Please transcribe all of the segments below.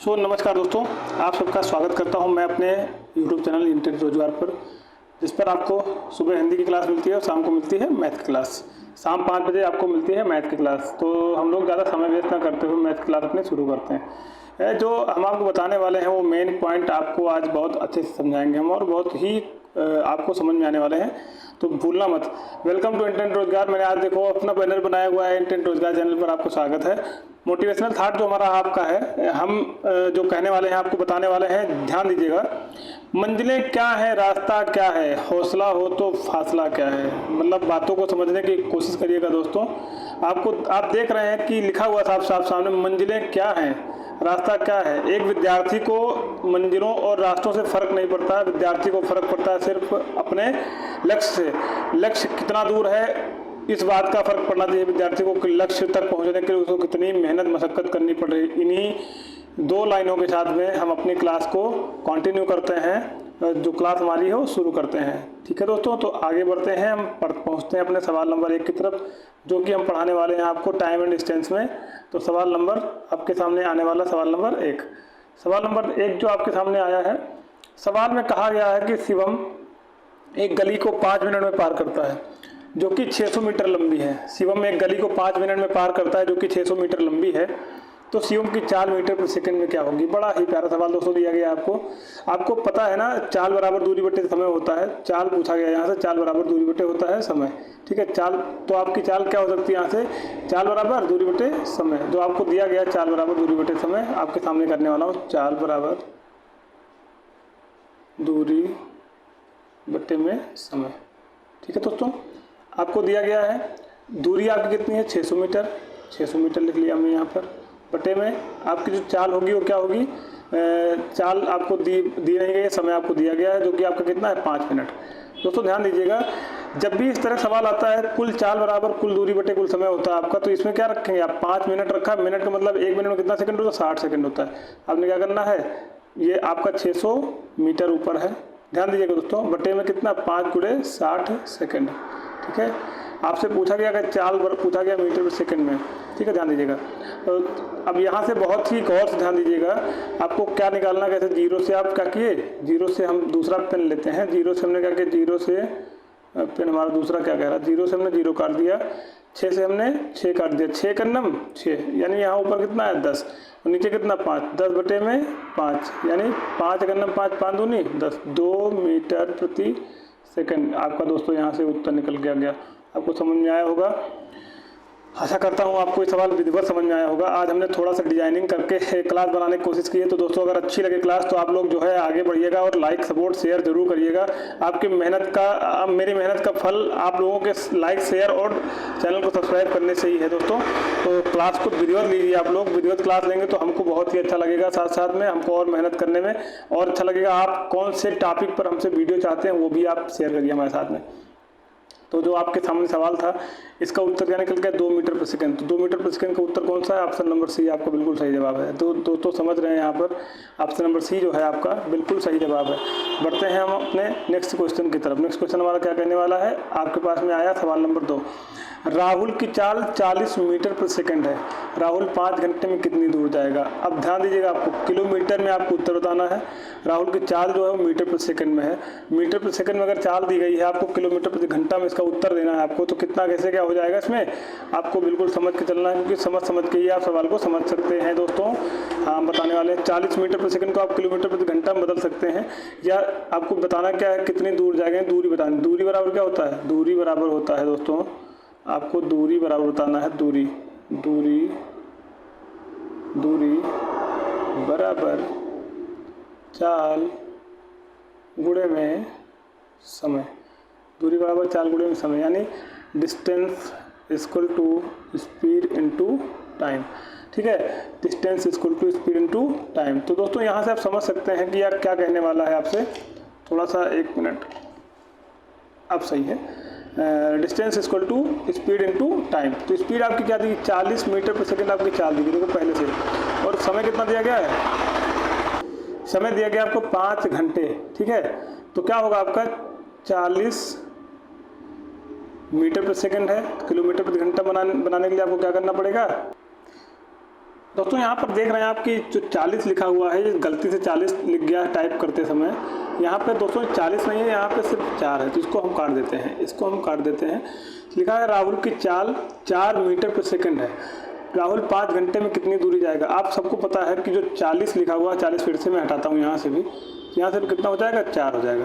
नमस्कार दोस्तों, आप सबका स्वागत करता हूं मैं अपने YouTube चैनल इंटरनेट रोजगार पर, जिस पर आपको सुबह हिंदी की क्लास मिलती है और शाम को मिलती है मैथ की क्लास। शाम 5 बजे आपको मिलती है मैथ की क्लास। तो हम लोग ज़्यादा समय वेस्ट ना करते हुए मैथ की क्लास अपने शुरू करते हैं। जो हम आपको बताने वाले हैं वो मेन पॉइंट आपको आज बहुत अच्छे से समझाएंगे हम, और बहुत ही आपको समझ में आने वाले हैं, तो भूलना मत। वेलकम टू इंटरनेट रोजगार। मैंने आज देखो अपना बैनर बनाया हुआ है, इंटरनेट रोजगार चैनल पर आपको स्वागत है। मोटिवेशनल थाट जो हमारा आपका है, हम जो कहने वाले हैं आपको बताने वाले हैं, ध्यान दीजिएगा। मंजिलें क्या है, रास्ता क्या है, हौसला हो तो फासला क्या है। मतलब बातों को समझने की कोशिश करिएगा दोस्तों। आप देख रहे हैं कि लिखा हुआ साफ साफ सामने, मंजिलें क्या हैं, रास्ता क्या है। एक विद्यार्थी को मंजिलों और रास्तों से फर्क नहीं पड़ता है, विद्यार्थी को फर्क पड़ता है सिर्फ अपने लक्ष्य से। लक्ष्य कितना दूर है, इस बात का फर्क पड़ना चाहिए विद्यार्थी को कि लक्ष्य तक पहुंचने के लिए उसको कितनी मेहनत मशक्कत करनी पड़ रही। इन्हीं दो लाइनों के साथ में हम अपनी क्लास को कंटिन्यू करते हैं, जो क्लास हमारी है वो शुरू करते हैं। ठीक है दोस्तों, तो आगे बढ़ते हैं, हम पहुंचते हैं अपने सवाल नंबर 1 की तरफ, जो कि हम पढ़ाने वाले हैं आपको टाइम एंड डिस्टेंस में। तो सवाल नंबर आपके सामने आने वाला सवाल नंबर 1। सवाल नंबर 1 जो आपके सामने आया है, सवाल में कहा गया है कि शिवम एक गली को 5 मिनट में पार करता है जो कि 600 मीटर लंबी है। शिवम एक गली को 5 मिनट में पार करता है जो कि 600 मीटर लंबी है, तो शिवम की चाल मीटर पर सेकंड में क्या होगी। बड़ा ही प्यारा सवाल दोस्तों दिया गया आपको। आपको पता है ना, चाल बराबर दूरी बटे समय होता है। चाल पूछा गया यहाँ से, चाल बराबर दूरी बटे होता है समय। ठीक है, चाल तो आपकी चाल क्या हो सकती है यहाँ से, चाल बराबर दूरी बटे समय। जो आपको दिया गया चाल बराबर दूरी बटे समय, आपके सामने करने वाला हूँ। चाल बराबर दूरी बटे में समय। ठीक है दोस्तों, आपको दिया गया है दूरी आपकी कितनी है, 600 मीटर। 600 मीटर लिख लिया हमने यहाँ पर। बटे में आपकी जो चाल होगी वो क्या होगी, चाल आपको दी नहीं गई है, समय आपको दिया गया है जो कि आपका कितना है, 5 मिनट। दोस्तों ध्यान दीजिएगा, जब भी इस तरह सवाल आता है कुल चाल बराबर कुल दूरी बटे कुल समय होता है आपका, तो इसमें क्या रखेंगे आप, 5 मिनट रखा। मिनट का मतलब 1 मिनट में कितना सेकंड होता है, 60 सेकंड होता है। आपने क्या करना है, ये आपका 600 मीटर ऊपर है, ध्यान दीजिएगा दोस्तों, बटे में कितना, 5 × 60 सेकंड। ठीक है, आपसे पूछा गया कि चाल पूछा गया मीटर पर सेकंड में। ठीक है, ध्यान दीजिएगा। तो अब यहाँ से बहुत ही गौर से ध्यान दीजिएगा, आपको क्या निकालना, कैसे जीरो से आप क्या किए, जीरो से हम दूसरा पेन लेते हैं। जीरो से हमने क्या किया, जीरो से पेन हमारा दूसरा क्या कह रहा है, जीरो से हमने जीरो काट दिया, 6 से हमने 6 काट दिया, 6 कन्नम 6, यानी यहाँ ऊपर कितना है 10 और नीचे कितना 5, 10 बटे में 5, यानी 5 कन्नम 5, 5 दूनी 10, 2 मीटर प्रति सेकंड। आपका दोस्तों यहाँ से उत्तर निकल गया। आपको समझ में आया होगा, आशा करता हूँ आपको ये सवाल विधिवत समझ में आया होगा। आज हमने थोड़ा सा डिजाइनिंग करके क्लास बनाने की कोशिश की है। तो दोस्तों अगर अच्छी लगे क्लास तो आप लोग जो है आगे बढ़िएगा और लाइक सपोर्ट शेयर जरूर करिएगा। आपकी मेहनत का, मेरी मेहनत का फल आप लोगों के लाइक शेयर और चैनल को सब्सक्राइब करने से ही है दोस्तों। तो क्लास को विधिवत लीजिए, आप लोग विधिवत क्लास लेंगे तो हमको बहुत ही अच्छा लगेगा, साथ साथ में हमको और मेहनत करने में और अच्छा लगेगा। आप कौन से टॉपिक पर हमसे वीडियो चाहते हैं वो भी आप शेयर करिए हमारे साथ में। तो जो आपके सामने सवाल था, इसका उत्तर क्या निकल गया, 2 मीटर पर सेकंड। तो 2 मीटर पर सेकंड का उत्तर कौन सा है, ऑप्शन नंबर सी आपका बिल्कुल सही जवाब है। तो दोस्तों समझ रहे हैं यहाँ पर, ऑप्शन नंबर सी जो है आपका बिल्कुल सही जवाब है। बढ़ते हैं हम अपने नेक्स्ट क्वेश्चन की तरफ। नेक्स्ट क्वेश्चन हमारा क्या कहने वाला है, आपके पास में आया सवाल नंबर 2। राहुल की चाल 40 मीटर पर सेकंड है, राहुल 5 घंटे में कितनी दूर जाएगा। अब ध्यान दीजिएगा, आपको किलोमीटर में आपको उत्तर बताना है। राहुल की चाल जो है वो मीटर पर सेकंड में है। मीटर पर सेकंड में अगर चाल दी गई है, आपको किलोमीटर प्रति घंटा में इसका उत्तर देना है आपको। तो कितना कैसे क्या हो जाएगा, इसमें आपको बिल्कुल समझ के चलना है, क्योंकि समझ के ही आप सवाल को समझ सकते हैं दोस्तों। हाँ, बताने वाले 40 मीटर पर सेकंड को आप किलोमीटर प्रति घंटा में बदल सकते हैं, या आपको बताना क्या है, कितनी दूर जाएंगे, दूरी बतानी। दूरी बराबर क्या होता है, दूरी बराबर होता है दोस्तों, आपको दूरी बराबर बताना है। दूरी बराबर चाल गुणे में समय। दूरी बराबर चाल गुणे में समय, यानी distance equal to speed into time. ठीक है, distance equal to speed into time. तो दोस्तों यहाँ से आप समझ सकते हैं कि यार क्या कहने वाला है आपसे। थोड़ा सा 1 मिनट, अब सही है। Distance equal to speed into time. तो स्पीड आपकी क्या दी, 40 मीटर पर सेकंड आपकी चाल दी गई देखो पहले से, और समय कितना दिया गया है, समय दिया गया आपको 5 घंटे। ठीक है, तो क्या होगा आपका 40 मीटर पर सेकंड है, किलोमीटर प्रति घंटा बनाने के लिए आपको क्या करना पड़ेगा, दोस्तों यहाँ पर देख रहे हैं आप कि जो 40 लिखा हुआ है, ये गलती से 40 लिख गया टाइप करते समय। यहाँ पे दोस्तों 40 नहीं है, यहाँ पे सिर्फ 4 है, तो इसको हम काट देते हैं, इसको हम काट देते हैं। लिखा है राहुल की चाल 4 मीटर पर सेकंड है, राहुल 5 घंटे में कितनी दूरी जाएगा। आप सबको पता है कि जो 40 लिखा हुआ है, 40 फिर से मैं हटाता हूँ यहाँ से भी कितना हो जाएगा, 4 हो जाएगा।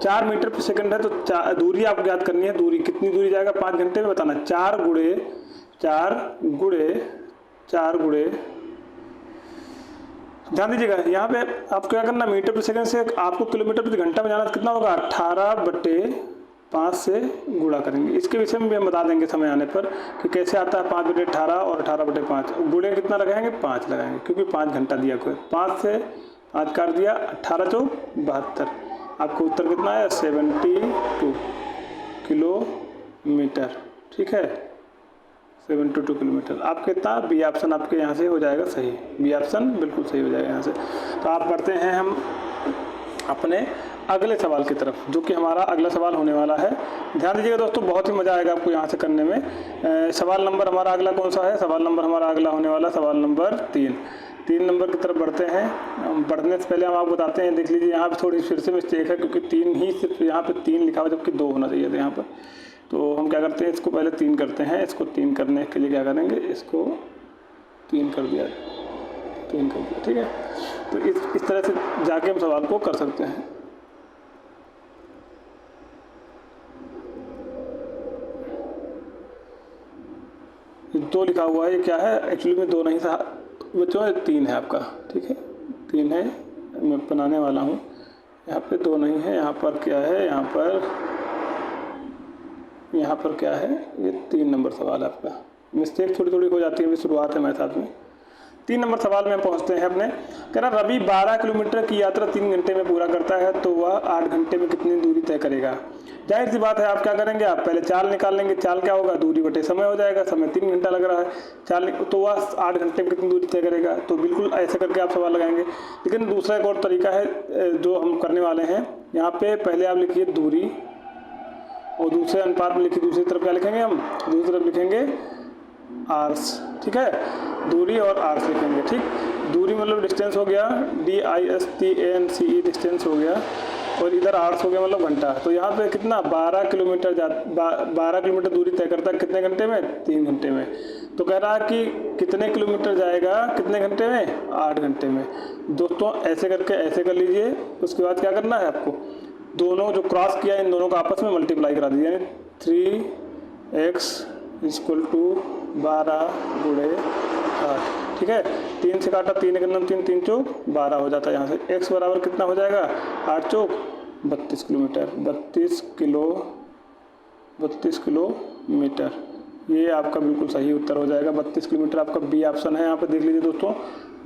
4 मीटर पर सेकंड है, तो दूरी आपको याद करनी है। दूरी कितनी दूरी जाएगा 5 घंटे में बताना। 4 गुणे ध्यान दीजिएगा, यहाँ पे आपको क्या करना, मीटर पर सेकंड से आपको किलोमीटर प्रति घंटा में जाना, तो कितना होगा 18/5 से गुणा करेंगे। इसके विषय में भी हम बता देंगे समय आने पर कि कैसे आता है 5/18 और 18/5। गुणे कितना लगाएंगे, 5 लगाएंगे, क्योंकि 5 घंटा दिया कोई। 5 से 5 काट दिया, 18 चौक 72। आपको उत्तर कितना है, 72 किलोमीटर। ठीक है, 72 किलोमीटर। आप कितना, बी ऑप्शन आपके यहाँ से हो जाएगा सही, बी ऑप्शन बिल्कुल सही हो जाएगा यहाँ से। तो आप बढ़ते हैं हम अपने अगले सवाल की तरफ, जो कि हमारा अगला सवाल होने वाला है। ध्यान दीजिएगा दोस्तों, बहुत ही मज़ा आएगा आपको यहाँ से करने में। सवाल नंबर हमारा अगला कौन सा है, सवाल नंबर हमारा अगला होने वाला सवाल नंबर 3 नंबर की तरफ बढ़ते हैं। बढ़ने से पहले हम आपको बताते हैं, देख लीजिए यहाँ पे थोड़ी फिर से मिस्टेक है, क्योंकि 3 ही सिर्फ यहाँ पे 3 लिखा हुआ, जबकि 2 होना चाहिए था यहाँ पर। तो हम क्या करते हैं, इसको पहले 3 करते हैं। इसको 3 करने के लिए क्या करेंगे, इसको 3 कर दिया, ठीक है। तो इस तरह से जाके हम सवाल को कर सकते हैं। ये 2 लिखा हुआ है, ये क्या है, एक्चुअली में 2 नहीं था बच्चों, 3 है आपका। ठीक है, 3 है, मैं बनाने वाला हूँ। यहाँ पे 2 नहीं है, यहाँ पर क्या है, यहाँ पर क्या है, ये 3 नंबर सवाल है आपका। मिस्टेक थोड़ी थोड़ी हो जाती है, शुरुआत है मेरे साथ में। 3 नंबर सवाल में हम पहुँचते हैं अपने। कह रहा रवि 12 किलोमीटर की यात्रा 3 घंटे में पूरा करता है, तो वह 8 घंटे में कितनी दूरी तय करेगा। जाहिर सी बात है, आप क्या करेंगे, आप पहले चाल निकाल लेंगे। चाल क्या होगा, दूरी बटे समय हो जाएगा। समय 3 घंटा लग रहा है, चाल तो वह 8 घंटे में कितनी दूरी तय करेगा। तो बिल्कुल ऐसे करके आप सवाल लगाएंगे। लेकिन दूसरा एक और तरीका है जो हम करने वाले हैं। यहाँ पे पहले आप लिखिए दूरी, और दूसरे अनुपात में लिखिए, दूसरी तरफ क्या लिखेंगे, हम दूसरी तरफ लिखेंगे आर्स। ठीक है, दूरी और आर्स लिखेंगे। ठीक, दूरी मतलब डिस्टेंस हो गया, DISTANCE डिस्टेंस हो गया, और इधर आर्स हो गया मतलब घंटा। तो यहाँ पे कितना 12 किलोमीटर दूरी तय करता है कितने घंटे में, 3 घंटे में। तो कह रहा है कि कितने किलोमीटर जाएगा कितने घंटे में, 8 घंटे में। दोस्तों ऐसे करके ऐसे कर लीजिए। उसके बाद क्या करना है आपको, दोनों जो क्रॉस किया इन दोनों का आपस में मल्टीप्लाई करा दीजिए, यानी 3x = 12 × 8। ठीक है, 3 से काटा, 3 × 3 3 चौक 12 हो जाता है। यहाँ से x बराबर कितना हो जाएगा, 8 चौक 32 किलोमीटर, 32 किलोमीटर। ये आपका बिल्कुल सही उत्तर हो जाएगा। 32 किलोमीटर आपका बी ऑप्शन है। यहाँ पे देख लीजिए दोस्तों,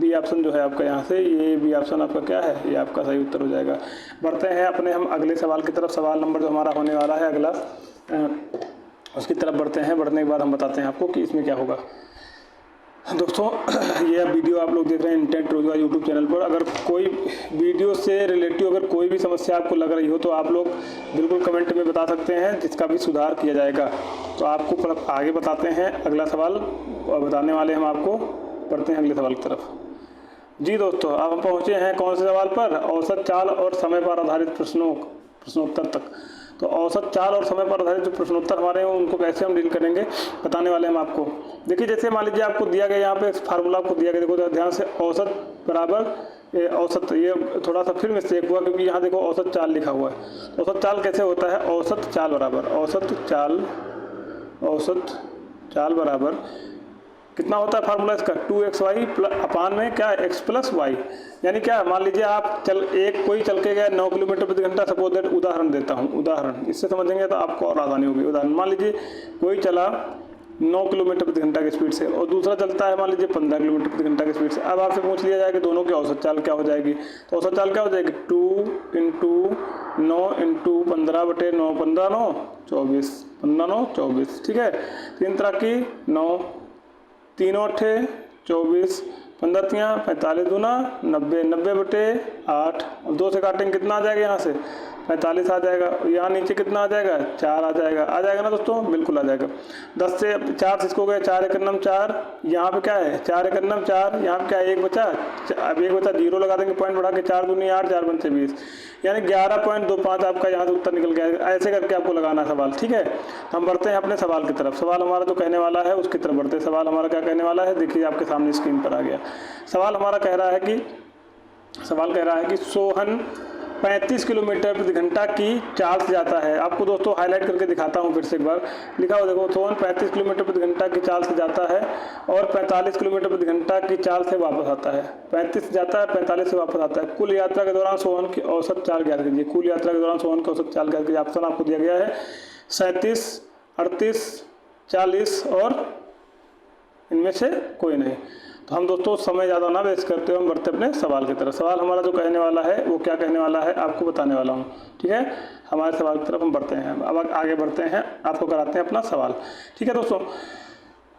बी ऑप्शन जो है आपका यहाँ से, ये बी ऑप्शन आपका क्या है, ये आपका सही उत्तर हो जाएगा। बढ़ते हैं अपने हम अगले सवाल की तरफ। सवाल नंबर जो हमारा होने वाला है अगला, उसकी तरफ बढ़ते हैं। बढ़ने के बाद हम बताते हैं आपको कि इसमें क्या होगा। दोस्तों ये वीडियो आप लोग देख रहे हैं इंटेंट रोजगार यूट्यूब चैनल पर। अगर कोई वीडियो से रिलेटिव अगर कोई भी समस्या आपको लग रही हो, तो आप लोग बिल्कुल कमेंट में बता सकते हैं, जिसका भी सुधार किया जाएगा। तो आपको आगे बताते हैं अगला सवाल, और बताने वाले हम आपको। पढ़ते हैं अगले सवाल की तरफ। जी दोस्तों, अब हम पहुँचे हैं कौन से सवाल पर, औसत चाल और समय पर आधारित प्रश्नोत्तर तक। तो औसत चाल और समय पर आधारित जो प्रश्नोत्तर हमारे हैं, उनको कैसे हम डील करेंगे बताने वाले हम आपको। देखिए, जैसे मान लीजिए आपको दिया गया, यहाँ पे फार्मूला आपको दिया गया, देखो ध्यान से, औसत बराबर औसत। ये थोड़ा सा फिर मिस्टेक हुआ, क्योंकि यहाँ देखो औसत चाल लिखा हुआ है। औसत चाल कैसे होता है, औसत चाल बराबर कितना होता है फार्मूला इसका, 2xy अपान में क्या x + y। यानी क्या, मान लीजिए आप कोई चल के गया 9 किलोमीटर प्रति घंटा। सपोज दैट, उदाहरण देता हूँ, उदाहरण इससे समझेंगे तो आपको और आसानी होगी। उदाहरण, मान लीजिए कोई चला 9 किलोमीटर प्रति घंटा की स्पीड से, और दूसरा चलता है मान लीजिए 15 किलोमीटर प्रति घंटा की स्पीड से। अब आपसे पूछ लिया जाए कि दोनों की औसत चाल क्या हो जाएगी। तो औसत चाल क्या हो जाएगी, 2 × 9 × 15/9, 15×9 = 24, 15×9 = 24। ठीक है, 3 तरह की 9, 3 × 8 = 24, 15 × 45 × 2 = 90, 90/8। अब 2 से काटेंगे कितना आ जाएगा, यहाँ से 45 आ जाएगा। यहाँ नीचे कितना आ जाएगा, 4 आ जाएगा ना दोस्तों, बिल्कुल आ जाएगा। 10 से 4 से इसको गया, 4 एक नम 4, यहाँ पे क्या है 4 एक नम 4, यहाँ पे क्या है 1 बचा, अब 1 बचा, 0 लगा देंगे, पॉइंट बढ़ा के 4 दूनी 8, 4 पंचे 20, यानी 11.25 आपका यहाँ से उत्तर निकल गया। ऐसे करके आपको लगाना है सवाल, ठीक है। हम बढ़ते हैं अपने सवाल की तरफ। सवाल हमारा जो कहने वाला है उसकी तरफ बढ़ते हैं। सवाल हमारा क्या कहने वाला है, देखिए आपके सामने स्क्रीन पर आ गया। सवाल हमारा कह रहा है कि सोहन 35 किलोमीटर प्रति घंटा की चाल से जाता है। आपको दोस्तों हाईलाइट करके दिखाता हूँ फिर से एक बार, लिखा हो देखो, सोहन 35 किलोमीटर प्रति घंटा की चाल से जाता है और 45 किलोमीटर प्रति घंटा की चाल से वापस आता है। 35 जाता है, 45 से वापस आता है। कुल यात्रा के दौरान सोहन की औसत चाल ज्ञात कीजिए। कुल यात्रा के दौरान सोहन की औसत चाल ज्ञात कीजिए। ऑप्शन आपको दिया गया है 37, 38, 40 और इनमें से कोई नहीं। तो हम दोस्तों समय ज़्यादा ना वेस्ट करते हुए हम बढ़ते अपने सवाल की तरफ। सवाल हमारा जो कहने वाला है वो क्या कहने वाला है आपको बताने वाला हूँ, ठीक है। हमारे सवाल की तरफ हम बढ़ते हैं। अब आगे बढ़ते हैं, आपको कराते हैं अपना सवाल, ठीक है दोस्तों।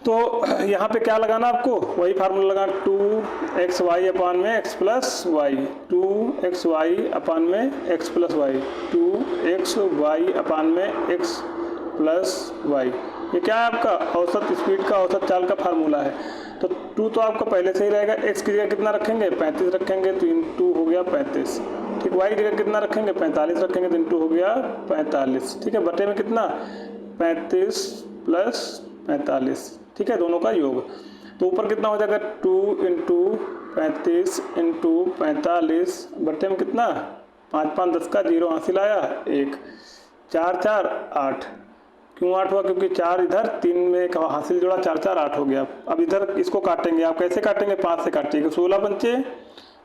तो यहाँ पे क्या लगाना आपको, वही फार्मूला लगाना, 2xy अपान में x प्लस वाई, 2xy अपान में x प्लस वाई, 2xy अपान में x प्लस वाई। ये क्या है आपका औसत स्पीड का, औसत चाल का फार्मूला है। तो 2 तो आपका पहले से ही रहेगा, x की जगह कितना रखेंगे 35 रखेंगे तो इंटू हो गया 35, ठीक। y की जगह कितना रखेंगे 45 रखेंगे तो इंटू हो गया 45, ठीक है। बटे में कितना 35 प्लस 45, ठीक है, दोनों का योग। तो ऊपर कितना हो जाएगा 2 इंटू 35 इंटू 45 बटे में कितना 5 5 10 का 0 हासिल आया 1, 4 4 8। क्यों 8 हुआ, क्योंकि 4 इधर 3 में हासिल जोड़ा, 4 4 8 हो गया। अब इधर इसको काटेंगे, आप कैसे काटेंगे 5 से काटिएगा, 16 पंचे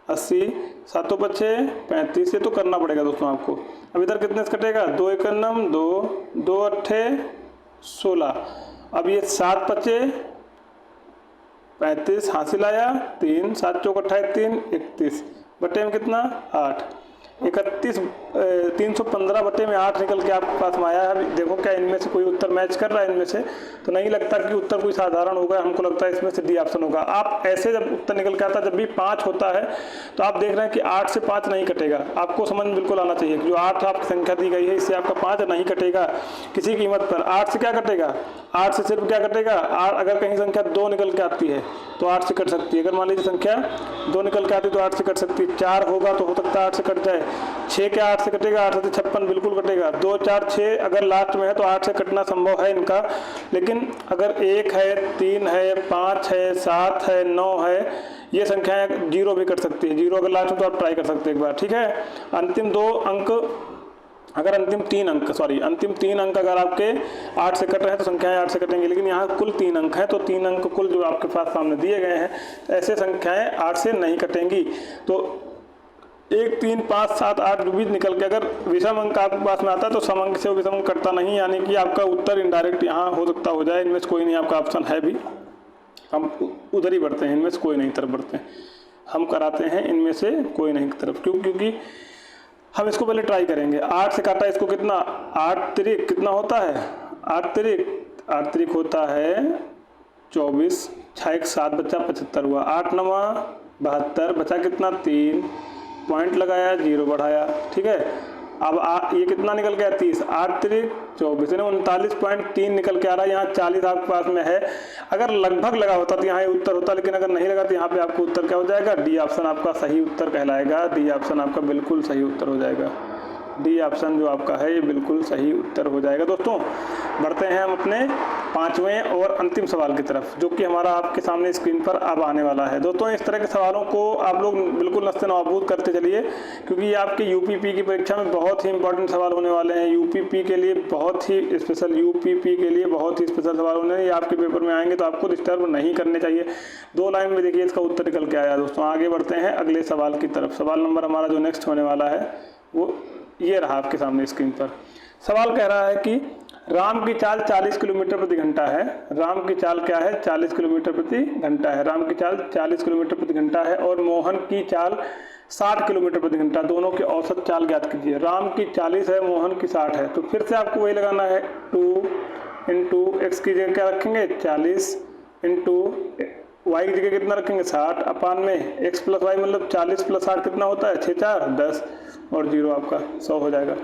80, 7 बचे 35, ये तो करना पड़ेगा दोस्तों आपको। अब इधर कितने से कटेगा 2 1 9 2, 2 8 16, अब ये 7 बचे 35 हासिल आया 3, 7 चौक 28 3 31 बटे में कितना 8, 31 315 बटे में 8 निकल के आपके पास में आया है। देखो क्या इनमें से कोई उत्तर मैच कर रहा है, इनमें से तो नहीं लगता कि उत्तर कोई साधारण होगा, हमको लगता है इसमें से डी ऑप्शन होगा। आप ऐसे जब उत्तर निकल के आता है, जब भी 5 होता है तो आप देख रहे हैं कि 8 से 5 नहीं कटेगा। आपको समझ में बिल्कुल आना चाहिए कि जो 8 आपकी संख्या दी गई है इससे आपका 5 नहीं कटेगा किसी कीमत पर। 8 से क्या कटेगा, 8 से सिर्फ क्या कटेगा, अगर कहीं संख्या 2 निकल के आती है तो 8 से कट सकती है। अगर मान लीजिए संख्या 2 निकल के आती है तो 8 से कट सकती है। 4 होगा तो हो सकता है 8 से कट जाए। 6 क्या 8 से कटेगा, 8 से 56 बिल्कुल कटेगा। 2 4 6 अगर लास्ट में है तो 8 से कटना संभव है इनका, लेकिन अगर 1 है 3 है 5 है 7 है 9 है, ये संख्याएं 0 भी कट सकती है। 0 अगर लास्ट में तो आप ट्राई कर सकते हैं एक बार, ठीक है। अंतिम 2 अंक अगर अंतिम 3 अंक अगर आपके 8 से कट रहे हैं तो संख्याएं 8 से कटेंगी, लेकिन यहाँ कुल 3 अंक हैं तो 3 अंक कुल जो आपके पास सामने दिए गए हैं ऐसे संख्याएं 8 से नहीं कटेंगी। तो 1 3 5 7 8 जो भी निकल के अगर विषम अंक आपके पास में आता है तो सम अंक से वो विषम अंक कटता नहीं, यानी कि आपका उत्तर इनडायरेक्ट यहाँ हो सकता हो जाए। इनमें से कोई नहीं आपका ऑप्शन है भी, हम उधर ही बढ़ते हैं, इनमें से कोई नहीं तरफ बढ़ते हैं, हम कराते हैं इनमें से कोई नहीं की तरफ। क्यों, क्योंकि हम इसको पहले ट्राई करेंगे। 8 से काटा इसको कितना 8 3 कितना होता है 8 3 होता है 24, 6 1 7 बचा 75 हुआ, 8 9 72 बचा कितना 3, पॉइंट लगाया 0 बढ़ाया, ठीक है। अब ये कितना निकल गया 30, 8 3 24 यानी 39.3 निकल के आ रहा है। यहाँ 40 आपके पास में है। अगर लगभग लगा होता तो यहाँ ये उत्तर होता, लेकिन अगर नहीं लगा तो यहाँ पे आपको उत्तर क्या हो जाएगा, डी ऑप्शन आपका सही उत्तर कहलाएगा। डी ऑप्शन आपका बिल्कुल सही उत्तर हो जाएगा। डी ऑप्शन जो आपका है ये बिल्कुल सही उत्तर हो जाएगा। दोस्तों बढ़ते हैं हम अपने 5वें और अंतिम सवाल की तरफ, जो कि हमारा आपके सामने स्क्रीन पर अब आने वाला है। दोस्तों इस तरह के सवालों को आप लोग बिल्कुल नस्ते नाबूद करते चलिए, क्योंकि ये आपके यूपीपी की परीक्षा में बहुत ही इंपॉर्टेंट सवाल होने वाले हैं। यूपीपी के लिए बहुत ही स्पेशल सवाल होने हैं। ये आपके पेपर में आएंगे तो आपको डिस्टर्ब नहीं करने चाहिए। 2 लाइन में देखिए इसका उत्तर निकल के आया। दोस्तों आगे बढ़ते हैं अगले सवाल की तरफ। सवाल नंबर हमारा जो नेक्स्ट होने वाला है वो ये रहा आपके सामने स्क्रीन पर। सवाल कह रहा है कि राम की चाल 40 किलोमीटर प्रति घंटा है। राम की चाल क्या है 40 किलोमीटर प्रति घंटा है। राम की चाल 40 किलोमीटर प्रति घंटा है और मोहन की चाल 60 किलोमीटर प्रति घंटा। दोनों की औसत चाल ज्ञात कीजिए। राम की 40 है, मोहन की 60 है। तो फिर से आपको वही लगाना है 2 इंटू एक्स की जगह क्या रखेंगे 40 इंटू वाई की जगह कितना रखेंगे 60 अपान में x प्लस वाई मतलब 40 प्लस 60 कितना होता है 6 4 10 और जीरो आपका 100 हो जाएगा।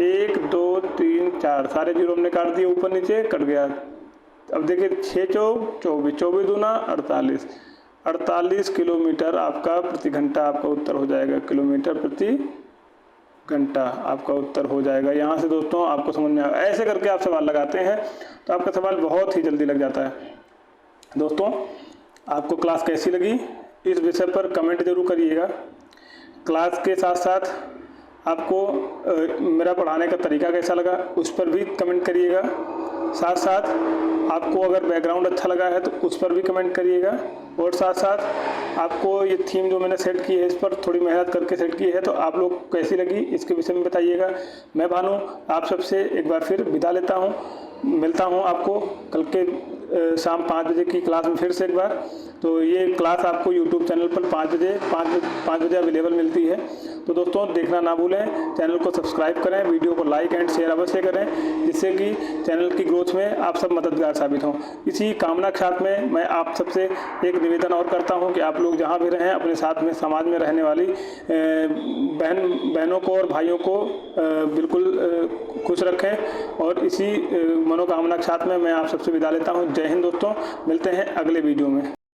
1 2 3 4 सारे जीरो हमने काट दिए, ऊपर नीचे कट गया। अब देखिए 6 चौक 24, 24 दूना 48, 48 किलोमीटर आपका प्रति घंटा आपका उत्तर हो जाएगा। किलोमीटर प्रति घंटा आपका उत्तर हो जाएगा। यहाँ से दोस्तों आपको समझ में आएगा। ऐसे करके आप सवाल लगाते हैं तो आपका सवाल बहुत ही जल्दी लग जाता है। दोस्तों आपको क्लास कैसी लगी इस विषय पर कमेंट जरूर करिएगा। क्लास के साथ साथ आपको मेरा पढ़ाने का तरीका कैसा लगा उस पर भी कमेंट करिएगा। साथ साथ आपको अगर बैकग्राउंड अच्छा लगा है तो उस पर भी कमेंट करिएगा। और साथ साथ आपको ये थीम जो मैंने सेट की है इस पर थोड़ी मेहनत करके सेट की है तो आप लोग कैसी लगी इसके विषय में बताइएगा। मैं भानु आप सबसे एक बार फिर विदा लेता हूँ। मिलता हूँ आपको कल के शाम 5 बजे की क्लास में फिर से एक बार। तो ये क्लास आपको यूट्यूब चैनल पर 5 बजे अवेलेबल मिलती है। तो दोस्तों देखना ना भूलें, चैनल को सब्सक्राइब करें, वीडियो को लाइक एंड शेयर अवश्य करें जिससे कि चैनल की ग्रोथ में आप सब मददगार साबित हों। इसी कामना के साथ में मैं आप सबसे एक निवेदन और करता हूं कि आप लोग जहां भी रहें अपने साथ में समाज में रहने वाली बहनों को और भाइयों को बिल्कुल खुश रखें। और इसी मनोकामना के साथ में मैं आप सबसे विदा लेता हूँ। जय हिंद दोस्तों, मिलते हैं अगले वीडियो में।